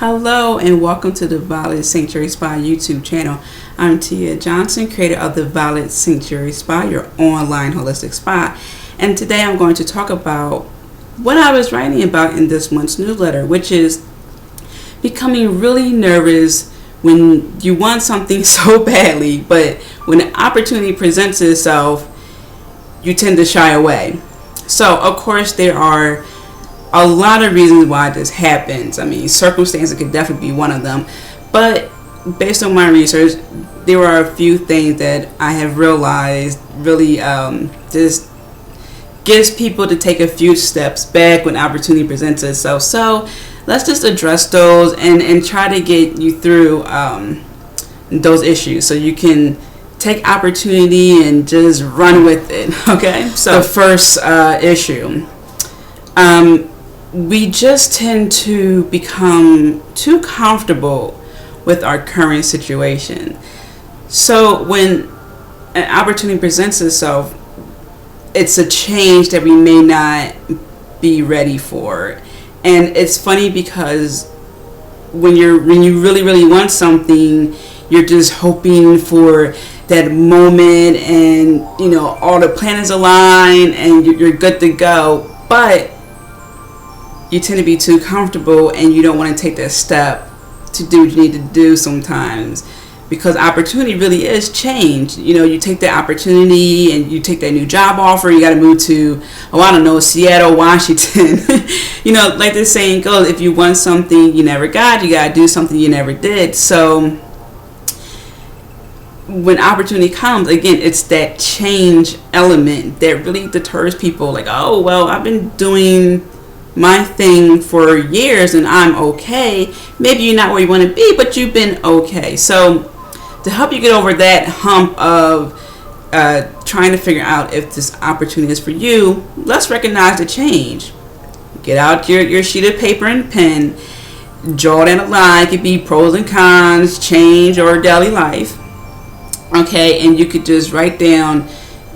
Hello and welcome to the Violet Sanctuary Spa YouTube channel. I'm Tia Johnson, creator of the Violet Sanctuary Spa, your online holistic spa. And today I'm going to talk about what I was writing about in this month's newsletter, which is becoming really nervous when you want something so badly, but when an opportunity presents itself, you tend to shy away. So, of course, there are a lot of reasons why this happens. I mean, circumstances could definitely be one of them. But based on my research, there are a few things that I have realized really just gets people to take a few steps back when opportunity presents itself. So let's just address those and try to get you through those issues so you can take opportunity and just run with it. Okay? So the first issue. We just tend to become too comfortable with our current situation. So when an opportunity presents itself, it's a change that we may not be ready for. And it's funny because when you really want something, you're just hoping for that moment, and all the planets align and you're good to go. But you tend to be too comfortable and you don't want to take that step to do what you need to do sometimes, because opportunity really is change. You take that opportunity and you take that new job offer, you got to move to, Seattle, Washington. Like the saying goes, if you want something you never got, you got to do something you never did. So when opportunity comes, again, it's that change element that really deters people. Like, oh, well, I've been doing my thing for years and I'm okay. Maybe you're not where you want to be, but you've been okay. So to help you get over that hump of trying to figure out if this opportunity is for you, let's recognize the change. Get out your sheet of paper and pen, draw down a line. It could be pros and cons, change, or daily life. Okay, and you could just write down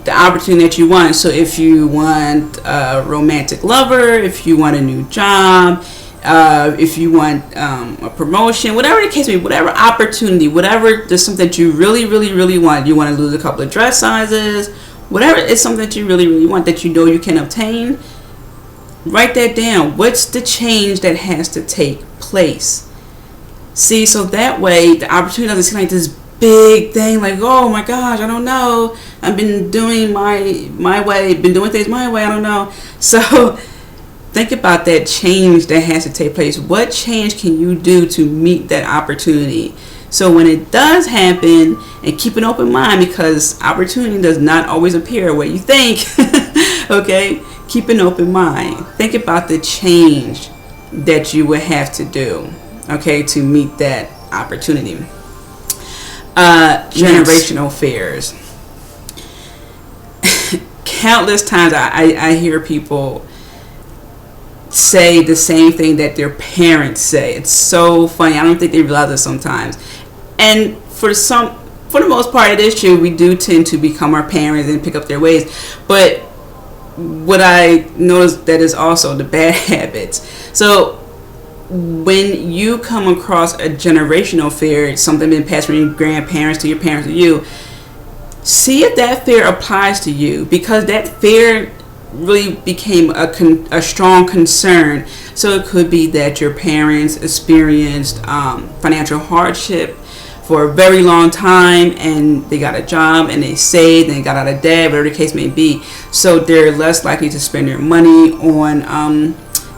the opportunity that you want. So if you want a romantic lover, if you want a new job, if you want a promotion, whatever the case may be, whatever opportunity, whatever there's something that you really want, you want to lose a couple of dress sizes, whatever it's something that you really want that you can obtain, write that down. What's the change that has to take place? See, so that way the opportunity doesn't seem like this big thing, like, oh my gosh, I don't know, I've been doing my way, been doing things my way, I don't know. So think about that change that has to take place. What change can you do to meet that opportunity? So when it does happen, and keep an open mind, because opportunity does not always appear where you think. Okay, keep an open mind. Think about the change that you would have to do, okay, to meet that opportunity. Generational fears. Countless times I hear people say the same thing that their parents say. It's so funny. I don't think they realize it sometimes. And for the most part, it is true. We do tend to become our parents and pick up their ways. But what I notice that is also the bad habits. So when you come across a generational fear, something been passed from your grandparents to your parents to you, see if that fear applies to you, because that fear really became a strong concern. So it could be that your parents experienced financial hardship for a very long time, and they got a job and they saved and they got out of debt, whatever the case may be. So they're less likely to spend their money on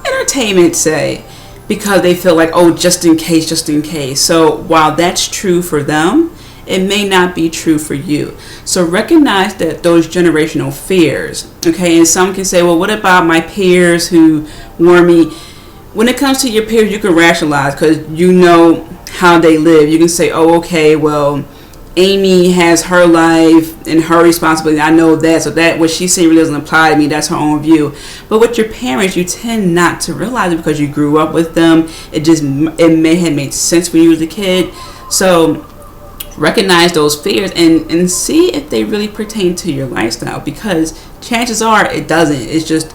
entertainment, say, because they feel like, oh, just in case. So while that's true for them, it may not be true for you. So recognize that those generational fears, okay? And some can say, well, what about my peers who warn me? When it comes to your peers, you can rationalize because you know how they live. You can say, oh, okay, well, Amy has her life and her responsibility. I know that, so that what she's saying really doesn't apply to me. That's her own view. But with your parents, you tend not to realize it because you grew up with them. It may have made sense when you was a kid. So recognize those fears and see if they really pertain to your lifestyle, because chances are it doesn't. It's just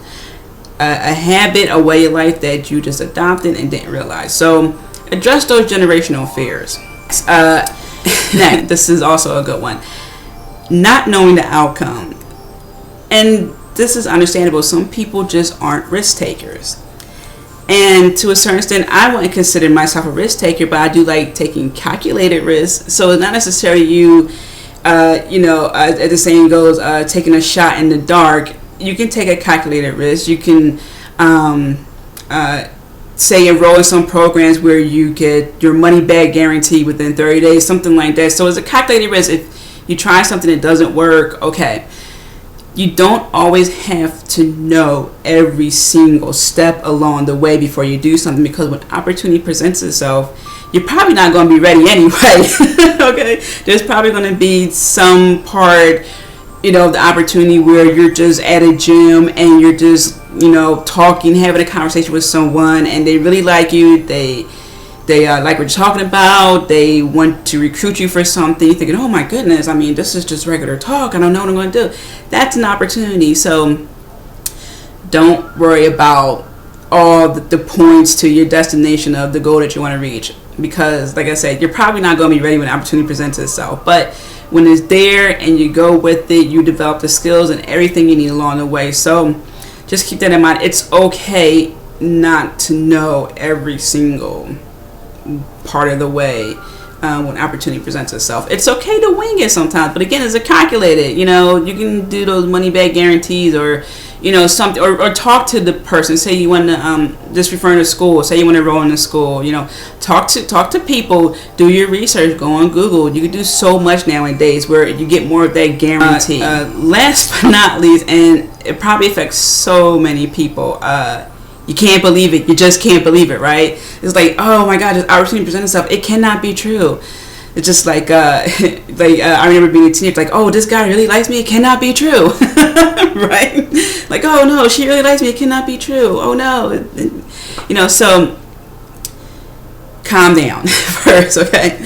a habit, a way of life that you just adopted and didn't realize. So Address those generational fears. Next, this is also a good one. Not knowing the outcome. And this is understandable. Some people just aren't risk takers. And to a certain extent, I wouldn't consider myself a risk taker, but I do like taking calculated risks. So it's not necessarily you, as the saying goes, taking a shot in the dark. You can take a calculated risk. You can, say, enroll in some programs where you get your money back guaranteed within 30 days, something like that. So it's a calculated risk. If you try something that doesn't work, okay. You don't always have to know every single step along the way before you do something, because when opportunity presents itself, you're probably not going to be ready anyway. Okay? There's probably going to be some part, of the opportunity where you're just at a gym and you're just, talking, having a conversation with someone, and they really like you. They like what you're talking about. They want to recruit you for something. You're thinking, oh my goodness, this is just regular talk. I don't know what I'm going to do. That's an opportunity. So don't worry about all the points to your destination of the goal that you want to reach. Because, like I said, you're probably not going to be ready when the opportunity presents itself. But when it's there and you go with it, you develop the skills and everything you need along the way. So just keep that in mind. It's okay not to know every single part of the way when opportunity presents itself. It's okay to wing it sometimes, but again, it's a calculated. You can do those money back guarantees, or something, or talk to the person. Say you want to just referring to school. Say you want to enroll in a school. Talk to people. Do your research. Go on Google. You can do so much nowadays where you get more of that guarantee. Last but not least, and it probably affects so many people. You can't believe it. You just can't believe it, right? It's like, oh my God, this opportunity presents itself. It cannot be true. It's just like, I remember being a teenager, like, oh, this guy really likes me. It cannot be true, right? Like, oh no, she really likes me. It cannot be true. Oh no, so calm down first, okay?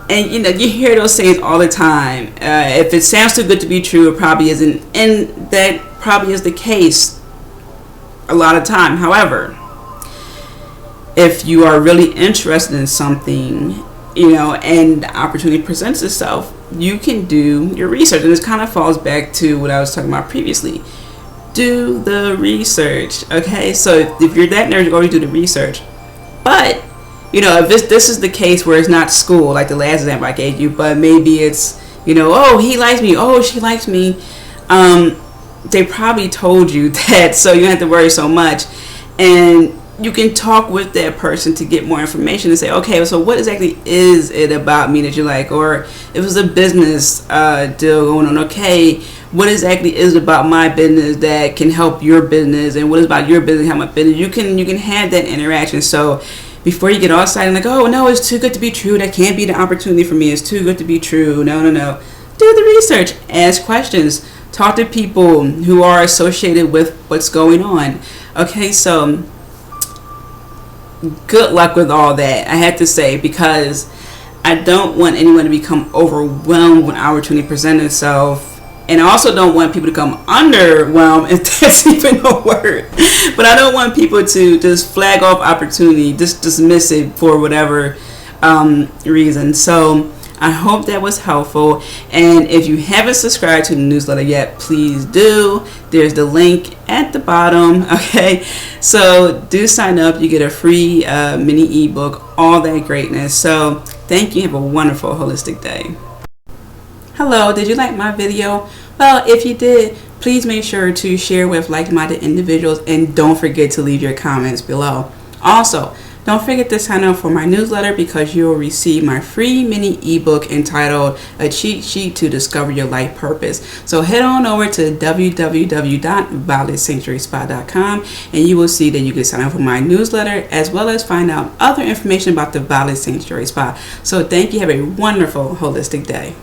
And you hear those sayings all the time. If it sounds too good to be true, it probably isn't, and that probably is the case a lot of time. However, if you are really interested in something, and the opportunity presents itself, you can do your research. And this kind of falls back to what I was talking about previously. Do the research, okay? So if you're that nerd, you already do the research. But if this is the case where it's not school, like the last example I gave you, but maybe it's oh, he likes me, oh, she likes me, they probably told you that, so you don't have to worry so much. And you can talk with that person to get more information and say, okay, so what exactly is it about me that you like? Or if it was a business deal going on, okay, what exactly is it about my business that can help your business, and what is about your business help my business? You can have that interaction. So before you get all excited and like, oh no, it's too good to be true, that can't be the opportunity for me, it's too good to be true, no, do the research, ask questions, talk to people who are associated with what's going on. Okay, so good luck with all that, I have to say, because I don't want anyone to become overwhelmed when opportunity presents itself. And I also don't want people to come underwhelmed, if that's even a word. But I don't want people to just flag off opportunity, just dismiss it for whatever reason. So I hope that was helpful. And if you haven't subscribed to the newsletter yet, please do. There's the link at the bottom. Okay, so do sign up. You get a free mini ebook, all that greatness. So thank you. Have a wonderful holistic day. Hello, did you like my video? Well, if you did, please make sure to share with like-minded individuals, and don't forget to leave your comments below. Also, don't forget to sign up for my newsletter, because you'll receive my free mini ebook entitled A Cheat Sheet to Discover Your Life Purpose. So head on over to www.violetsanctuaryspa.com and you will see that you can sign up for my newsletter, as well as find out other information about the Violet Sanctuary Spa. So thank you. Have a wonderful holistic day.